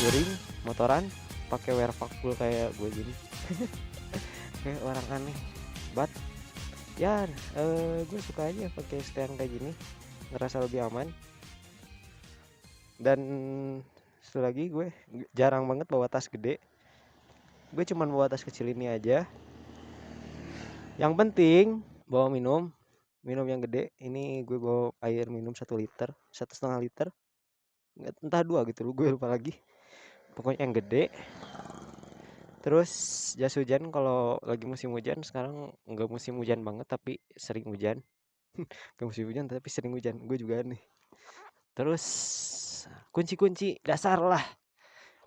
touring motoran pakai wear pack full kayak gue gini. Kayak orang aneh but ya gue suka aja pakai stand kayak gini, ngerasa lebih aman. Dan satu lagi, gue jarang banget bawa tas gede, gue cuman bawa tas kecil ini aja. Yang penting bawa minum yang gede. Ini gue bawa air minum 1 liter, 1,5 liter, entah 2 gitu, gue lupa lagi. Pokoknya yang gede. Terus jas hujan kalau lagi musim hujan. Sekarang nggak musim hujan banget tapi sering hujan. Nggak musim hujan tapi sering hujan, gue juga nih. Terus kunci-kunci dasar lah,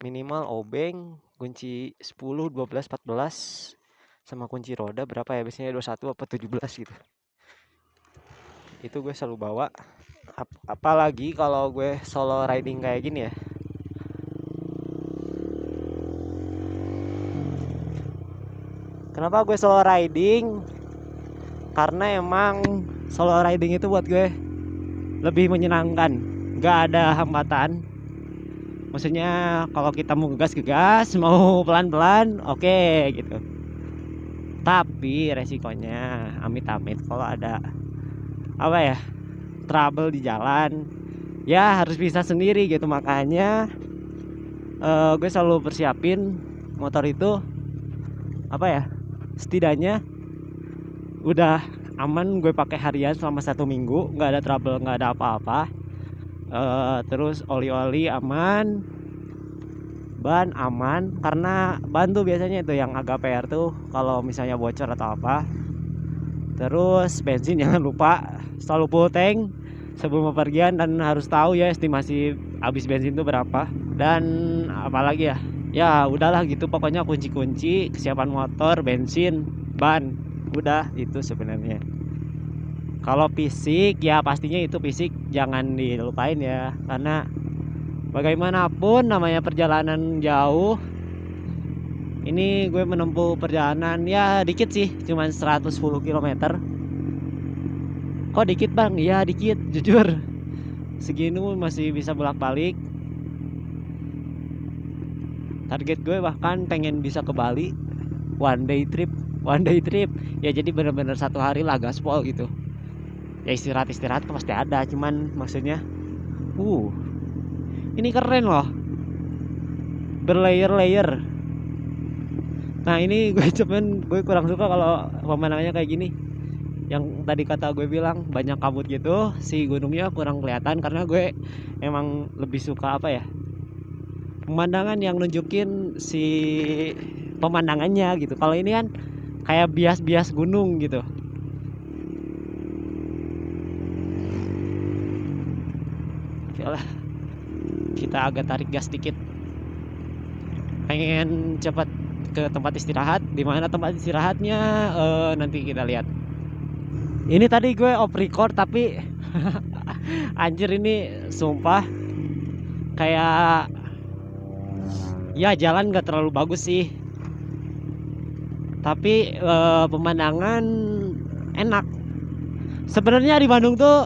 minimal obeng, kunci 10, 12, 14, sama kunci roda berapa ya, biasanya 21 apa 17 gitu. Itu gue selalu bawa. Apalagi kalau gue solo riding kayak gini ya. Kenapa gue solo riding? Karena emang solo riding itu buat gue lebih menyenangkan. Gak ada hambatan. Maksudnya kalau kita mau gegas, mau pelan-pelan, oke gitu. Tapi resikonya amit-amit kalau ada apa ya, trouble di jalan, ya harus bisa sendiri gitu. Makanya gue selalu persiapin motor itu apa ya, setidaknya udah aman gue pakai harian selama 1 minggu, nggak ada trouble, nggak ada apa-apa. Terus oli-oli aman, ban aman, karena ban tuh biasanya itu yang agak PR tuh kalau misalnya bocor atau apa. Terus bensin jangan lupa selalu full tank sebelum bepergian, dan harus tahu ya estimasi habis bensin tuh berapa. Dan apalagi ya, ya udahlah gitu pokoknya, kunci-kunci, kesiapan motor, bensin, ban, udah itu sebenarnya. Kalau fisik ya pastinya itu fisik jangan dilupain ya, karena bagaimanapun namanya perjalanan jauh. Ini gue menempuh perjalanan ya dikit sih, cuman 110 km. Kok dikit bang? Iya dikit, jujur segini masih bisa bolak-balik. Target gue bahkan pengen bisa ke Bali one day trip. Ya jadi bener-bener 1 hari lah gaspol gitu. Ya istirahat pasti ada, cuman maksudnya ini keren loh, berlayer-layer. Nah ini gue kurang suka kalau pemandangannya kayak gini. Yang tadi kata gue bilang banyak kabut gitu, si gunungnya kurang kelihatan karena gue emang lebih suka apa ya, pemandangan yang nunjukin si pemandangannya gitu. Kalau ini kan kayak bias-bias gunung gitu. Oke lah, kita agak tarik gas dikit, pengen cepat ke tempat istirahat. Di mana tempat istirahatnya nanti kita lihat. Ini tadi gue off record tapi anjir ini sumpah kayak ya jalan gak terlalu bagus sih, tapi pemandangan enak. Sebenarnya di Bandung tuh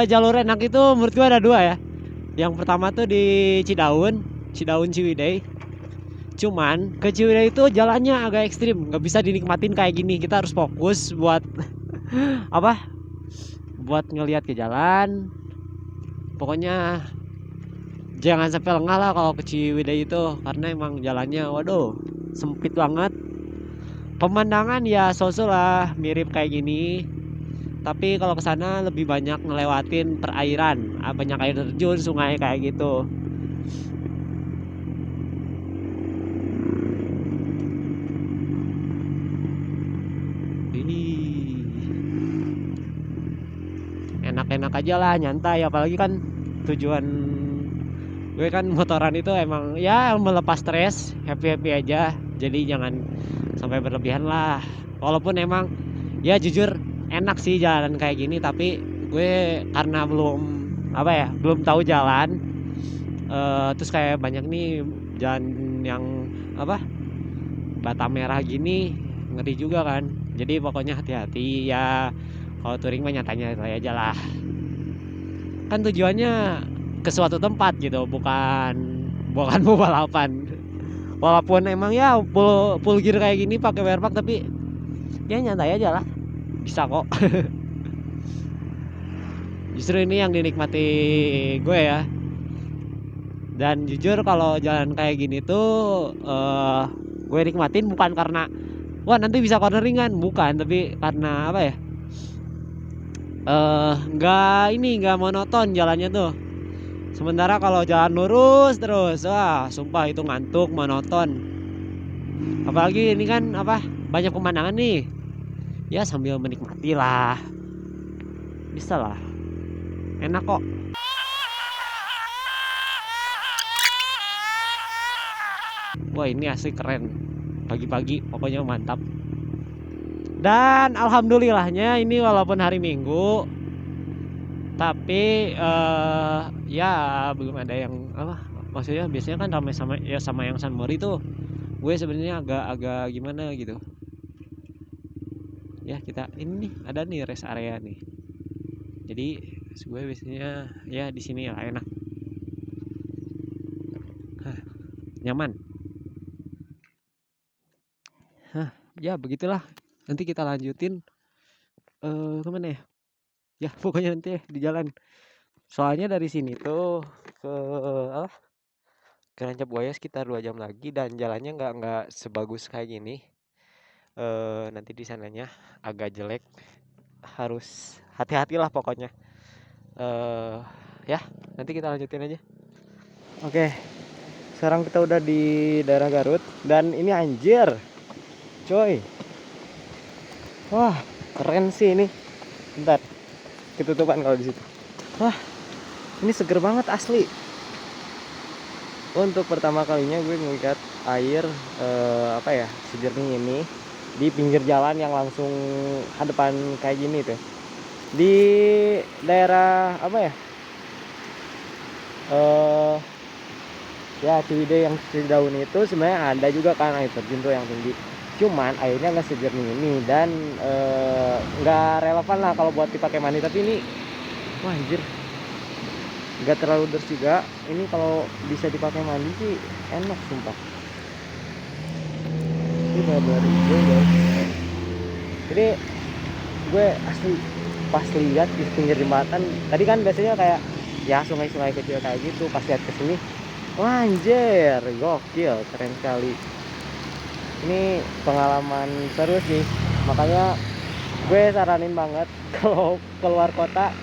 jalur enak itu menurut gue ada 2 ya. Yang pertama tuh di Cidaun Ciwidey. Cuman ke Ciwidey itu jalannya agak ekstrim, nggak bisa dinikmatin kayak gini. Kita harus fokus buat apa? Buat ngelihat ke jalan. Pokoknya jangan sampai lengah lah kalau ke Ciwidey itu, karena emang jalannya waduh sempit banget. Pemandangan ya sosok lah mirip kayak gini, tapi kalau kesana lebih banyak ngelewatin perairan, banyak air terjun, sungai kayak gitu. Enak-enak aja lah, nyantai. Apalagi kan tujuan gue kan motoran itu emang ya melepas stres, happy aja. Jadi jangan sampai berlebihan lah. Walaupun emang ya jujur enak sih jalan kayak gini, tapi gue karena belum tahu jalan. Terus kayak banyak nih jalan yang apa, bata merah gini, ngeri juga kan. Jadi pokoknya hati-hati ya. Kalau touring mah nyantai aja lah. Kan tujuannya ke suatu tempat gitu, bukan bukan mau balapan. Walaupun emang ya full gear kayak gini pakai wear pack, tapi ya nyantai aja lah, bisa kok. Justru ini yang dinikmati gue ya. Dan jujur kalau jalan kayak gini tuh gue nikmatin bukan karena wah nanti bisa corneringan, bukan, tapi karena apa ya, nggak monoton jalannya tuh. Sementara kalau jalan lurus terus, wah sumpah itu ngantuk, monoton. Apalagi ini kan apa, banyak pemandangan nih, ya sambil menikmati lah, bisa lah, enak kok. Wah ini asli keren, pagi-pagi pokoknya mantap. Dan alhamdulillahnya ini walaupun hari Minggu, tapi ya belum ada yang apa, maksudnya biasanya kan ramai sama ya, sama yang San Mori tuh. Gue sebenarnya agak gimana gitu. Ya kita ini nih ada nih rest area nih. Jadi gue biasanya ya di sini lah enak. Nyaman. Ya begitulah. Nanti kita lanjutin kemana ya? Ya pokoknya nanti di jalan. Soalnya dari sini tuh ke ke Rancap Buaya sekitar 2 jam lagi, dan jalannya nggak sebagus kayak gini. Nanti di sananya agak jelek, harus hati-hatilah pokoknya. Ya nanti kita lanjutin aja. Oke, sekarang kita udah di daerah Garut, dan ini anjir coy, wah keren sih ini. Bentar, ketutupan kalau di situ. Wah ini seger banget asli. Untuk pertama kalinya gue ngeliat air apa ya, sejernih ini di pinggir jalan yang langsung hadapan kayak gini tuh. Di daerah apa ya, ya Ciwidey yang Cidaun itu sebenarnya ada juga kan air terjun tuh yang tinggi. Cuman airnya nggak sejernih ini, dan nggak relevan lah kalau buat dipakai mandi. Tapi ini wah anjir, nggak terlalu deras juga. Ini kalau bisa dipakai mandi sih enak sumpah. Ini benar-benar hijau guys. Jadi gue asli pas lihat di pinggir jembatan tadi kan biasanya kayak ya sungai-sungai kecil kayak gitu, pas lihat kesini wah anjir gokil, keren sekali. Ini pengalaman seru sih, makanya gue saranin banget kalau keluar kota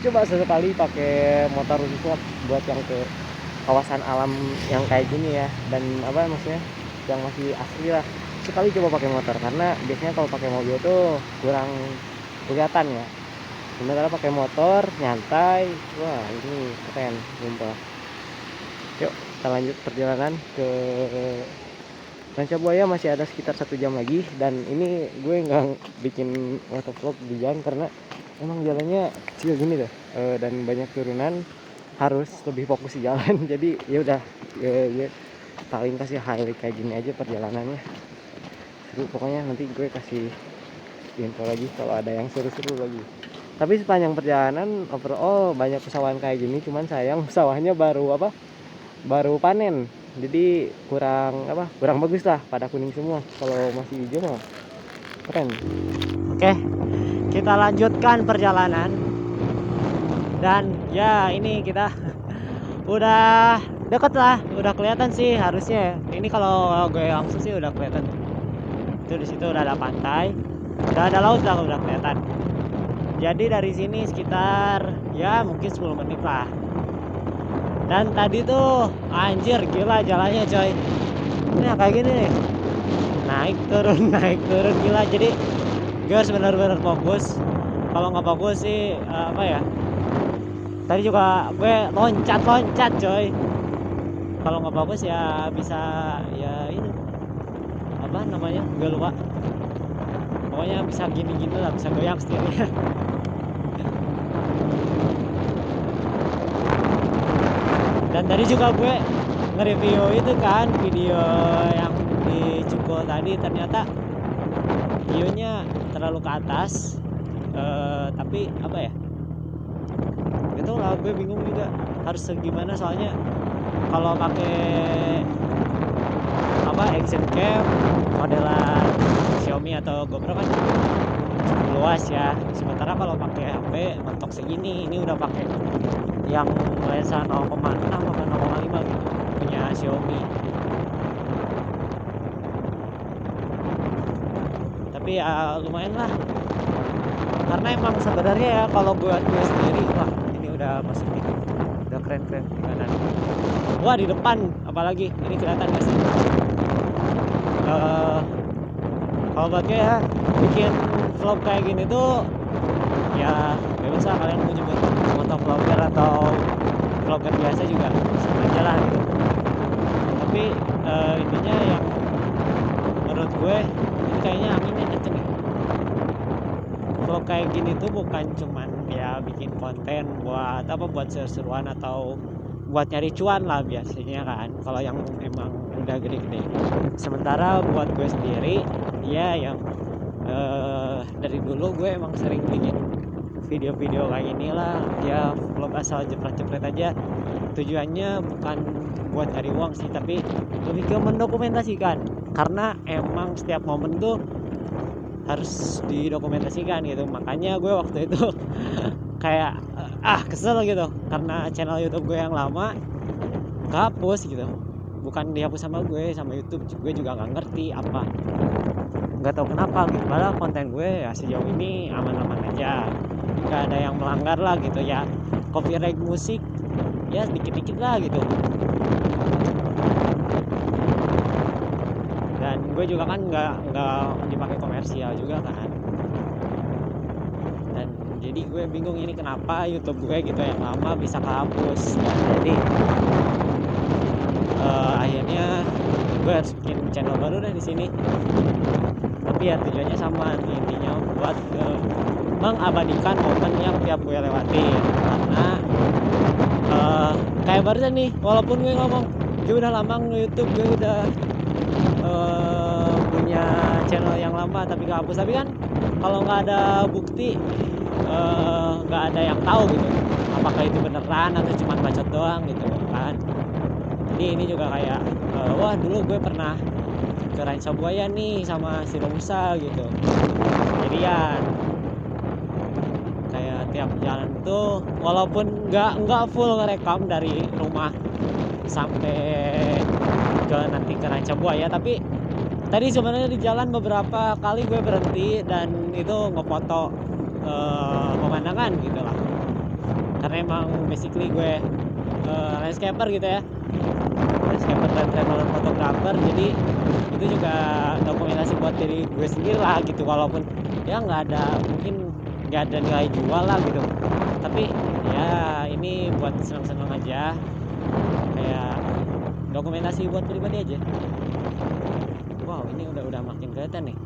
coba sesekali pakai motor khusus buat yang ke kawasan alam yang kayak gini ya. Dan apa maksudnya yang masih asli lah, sekali coba pakai motor, karena biasanya kalau pakai mobil tuh kurang kelihatan ya. Sementara pakai motor nyantai, wah ini keren sumpah. Yuk kita lanjut perjalanan ke Rancap Buaya, masih ada sekitar 1 jam lagi. Dan ini gue nggak bikin motovlog di jalan karena emang jalannya kecil gini tuh, dan banyak turunan, harus lebih fokus di jalan. Jadi ya udah, gue paling kasih highlight kayak gini aja perjalanannya. Seru pokoknya, nanti gue kasih info lagi kalau ada yang seru-seru lagi. Tapi sepanjang perjalanan overall banyak pesawahan kayak gini, cuman sayang sawahnya baru panen, jadi kurang bagus lah, pada kuning semua. Kalau masih hijau mah keren. Oke, kita lanjutkan perjalanan. Dan ya ini kita udah deket lah, udah kelihatan sih harusnya. Ini kalau gue langsung sih udah kelihatan. Itu di situ udah ada pantai, udah ada laut lah, udah kelihatan. Jadi dari sini sekitar ya mungkin 10 menit lah. Dan tadi tuh anjir gila jalannya coy. Ini kayak gini nih, naik turun naik turun, gila. Jadi gue harus benar-benar fokus. Kalau nggak fokus sih apa ya, tadi juga gue loncat coy. Kalau nggak fokus ya bisa ya ini apa namanya, gue lupa. Pokoknya bisa gini-gini lah, bisa goyang setirnya. Dan tadi juga gue nge-review itu kan video yang di Cukul tadi, ternyata view-nya terlalu ke atas. Tapi apa ya, itu lah gue bingung juga harus gimana, soalnya kalau pakai apa action cam modelan Xiaomi atau GoPro kan luas ya, sementara kalau pakai HP mentok segini. Ini udah pakai yang lensa 0,6 apa 0,5 gitu punya Xiaomi, tapi ya lumayan lah, karena emang sebenarnya ya kalau buat gue sendiri, wah ini udah masuk nih, udah keren di kanan, wah di depan apalagi ini kelihatan gak sih. Eh, kalau buat gue ya bikin vlog kayak gini tuh ya bebas lah, kalian mau nyebut motovlogger atau vlogger biasa juga sama aja lah gitu, tapi intinya yang menurut gue ini kayaknya anginnya kenceng nih. Vlog kayak gini tuh bukan cuman ya bikin konten buat apa, buat seru-seruan atau buat nyari cuan lah biasanya kan kalau yang emang udah gede-gede. Sementara buat gue sendiri ya yang dari dulu gue emang sering bikin video-video kayak gini lah ya, vlog asal jepret-jepret aja. Tujuannya bukan buat cari uang sih, tapi lebih ke mendokumentasikan, karena emang setiap momen tuh harus didokumentasikan gitu. Makanya gue waktu itu kayak kesel gitu karena channel YouTube gue yang lama kehapus gitu, bukan dihapus sama gue, sama YouTube gue juga nggak ngerti apa, nggak tahu kenapa gitu. Padahal konten gue ya sejauh ini aman-aman aja, nggak ada yang melanggar lah gitu ya. Copyright musik ya dikit-dikit lah gitu, dan gue juga kan nggak dipakai komersial juga kan. Dan jadi gue bingung ini kenapa YouTube gue gitu yang lama bisa kehapus. Dan jadi akhirnya gue harus bikin channel baru deh di sini. Tapi ya tujuannya sama, intinya buat mengabadikan momen yang tiap gue lewati. Karena kayak barusan nih, walaupun gue ngomong gue udah lama nge-YouTube, gue udah punya channel yang lama tapi kehapus, tapi kan kalau nggak ada bukti nggak ada yang tahu gitu apakah itu beneran atau cuma bacot doang gitu kan. Jadi ini juga kayak wah dulu gue pernah ke Ranca Buaya nih sama si Romusa gitu. Jadian kayak tiap jalan tuh walaupun nggak full ngerekam dari rumah sampai ke nanti ke Ranca Buaya, tapi tadi sebenarnya di jalan beberapa kali gue berhenti dan itu ngefoto pemandangan gitu lah, karena emang basically gue landscaper gitu ya, landscaper dan traveler fotografer. Jadi itu juga dokumentasi buat diri gue sendiri lah gitu, walaupun ya mungkin nggak ada nilai jual lah gitu, tapi ya ini buat senang-senang aja, kayak dokumentasi buat pribadi aja. Wow ini udah makin kelihatan nih.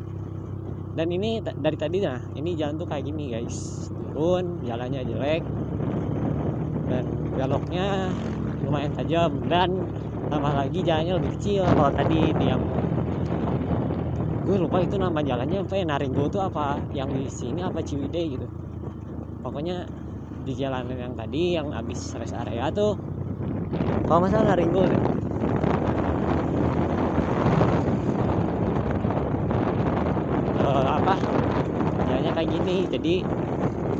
Dan ini dari tadi nah, ini jalan tuh kayak gini guys, turun jalannya jelek dan beloknya lumayan tajam, dan tambah lagi jalannya lebih kecil. Kalau tadi di yang gue lupa itu nama jalannya apa ya, Naringgo tuh apa, yang di sini apa Ciwidey gitu, pokoknya di jalanan yang tadi yang habis rest area tuh kalau nggak salah Naringgo deh. Jalannya kayak gini, jadi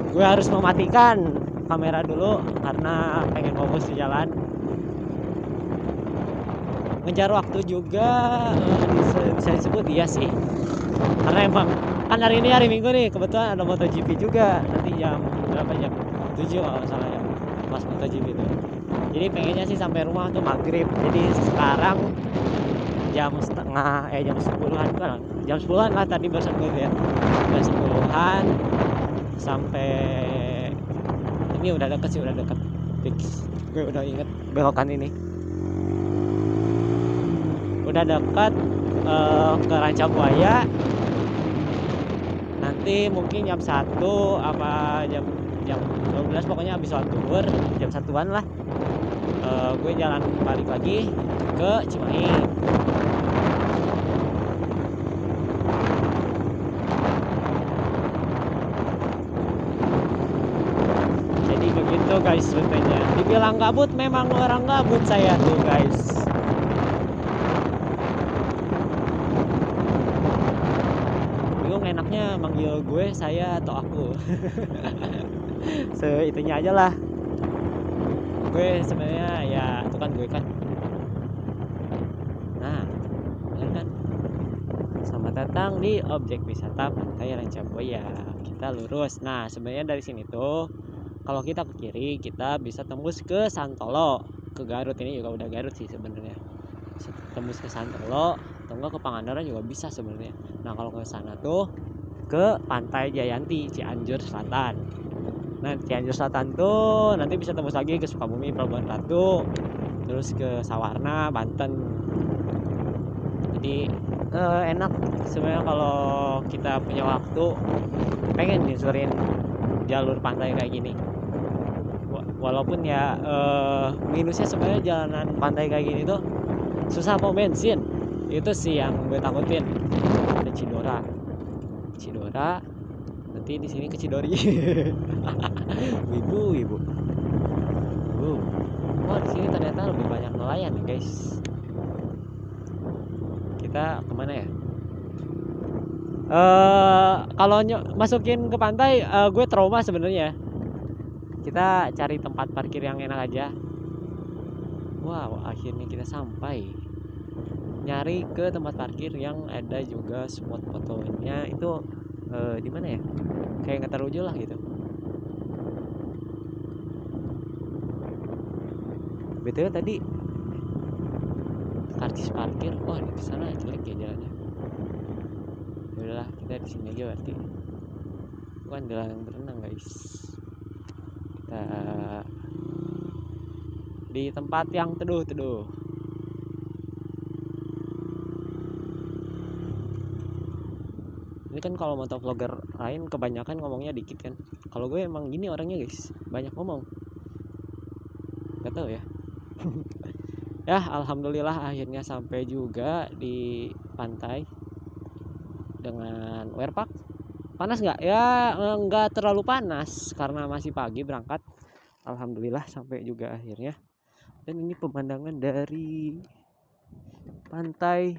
gue harus mematikan kamera dulu karena pengen fokus di jalan, ngejar waktu juga. Bisa disebut iya sih, karena emang kan hari ini hari Minggu nih, kebetulan ada MotoGP juga nanti jam berapa, jam 7 kalau salah ya, pas MotoGP itu. Jadi pengennya sih sampai rumah tuh maghrib. Jadi sekarang jam 10-an kan, jam 10-an lah tadi barusan gue lihat, jam 10-an sampai ini udah deket sih, udah deket fix. Gue udah inget belokan ini, udah dekat ke Ranca Buaya. Nanti mungkin jam 1 apa jam 12 pokoknya habis sholat zuhur jam 1-an lah, gue jalan balik lagi ke Cimahi. Jadi begitu guys rutenya. Dibilang gabut, memang orang gabut saya tuh guys. Bingung enaknya manggil gue, saya atau aku. Itunya aja lah. Gue sebenarnya ya itu kan gue kan. Nah, bener kan? Selamat datang di objek wisata Pantai Rancabuaya. Kita lurus. Nah, sebenarnya dari sini tuh kalau kita ke kiri kita bisa tembus ke Santolo, ke Garut. Ini juga udah Garut sih sebenarnya. Tembus ke Santolo atau enggak ke Pangandaran juga bisa sebenarnya. Nah, kalau ke sana tuh ke Pantai Jayanti, Cianjur Selatan. Nah, Cianjur Selatan tuh nanti bisa tembus lagi ke Sukabumi, Pelabuhan Ratu, terus ke Sawarna, Banten. Jadi enak sebenarnya kalau kita punya waktu pengen nyusurin jalur pantai kayak gini. Walaupun ya minusnya sebenarnya jalanan pantai kayak gini tuh susah pom bensin. Itu sih yang gue takutin. Ada Cidora, nanti di sini ke Cidori. Ibu. Wah, di sini ternyata lebih banyak nelayan ya guys. Kita kemana ya? Kalau masukin ke pantai, gue trauma sebenarnya. Kita cari tempat parkir yang enak aja. Wow, akhirnya kita sampai. Nyari ke tempat parkir yang ada juga spot fotonya itu di mana ya? Kayak nggak terlalu lah gitu. BTW tadi karcis parkir, wah di sana jelek ya jalannya. Udahlah, kita di sini aja berarti. Bukan jalan berenang guys. Kita di tempat yang teduh. Ini kan kalau motovlogger lain kebanyakan ngomongnya dikit kan. Kalau gue emang gini orangnya guys, banyak ngomong. Gak tau ya. Ya alhamdulillah akhirnya sampai juga di pantai dengan Werpak. Panas nggak? Ya nggak terlalu panas karena masih pagi berangkat. Alhamdulillah sampai juga akhirnya. Dan ini pemandangan dari pantai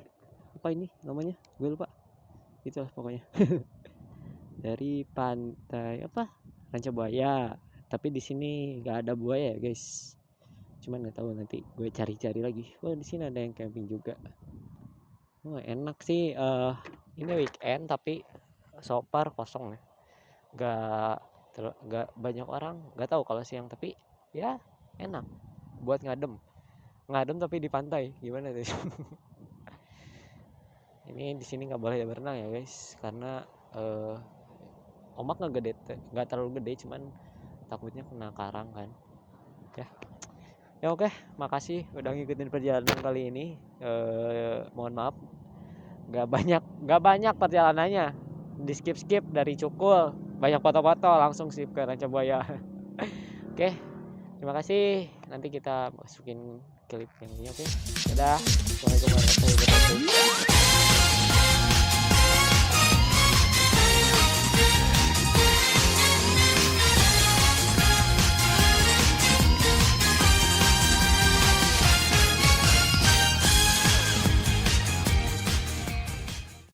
apa ini namanya? Gue lupa. Itulah pokoknya. Dari pantai apa? Rancabuaya. Tapi di sini nggak ada buaya ya guys. Cuman nggak tahu, nanti gue cari-cari lagi. Wah, di sini ada yang camping juga. Wah, enak sih. Ini weekend tapi so far kosong ya. Nggak banyak orang. Nggak tahu kalau siang, tapi ya enak buat ngadem tapi di pantai. Gimana tuh? Ini di sini nggak boleh berenang ya guys, karena ombak nggak terlalu gede, cuman takutnya kena karang kan. Ya oke, makasih udah ngikutin perjalanan kali ini. Mohon maaf nggak banyak perjalanannya, di skip dari Cukul, banyak foto-foto langsung skip ke Rancabuaya. Oke, terima kasih, nanti kita masukin klip yang ini. Oke, dadah, assalamualaikum warahmatullahi wabarakatuh.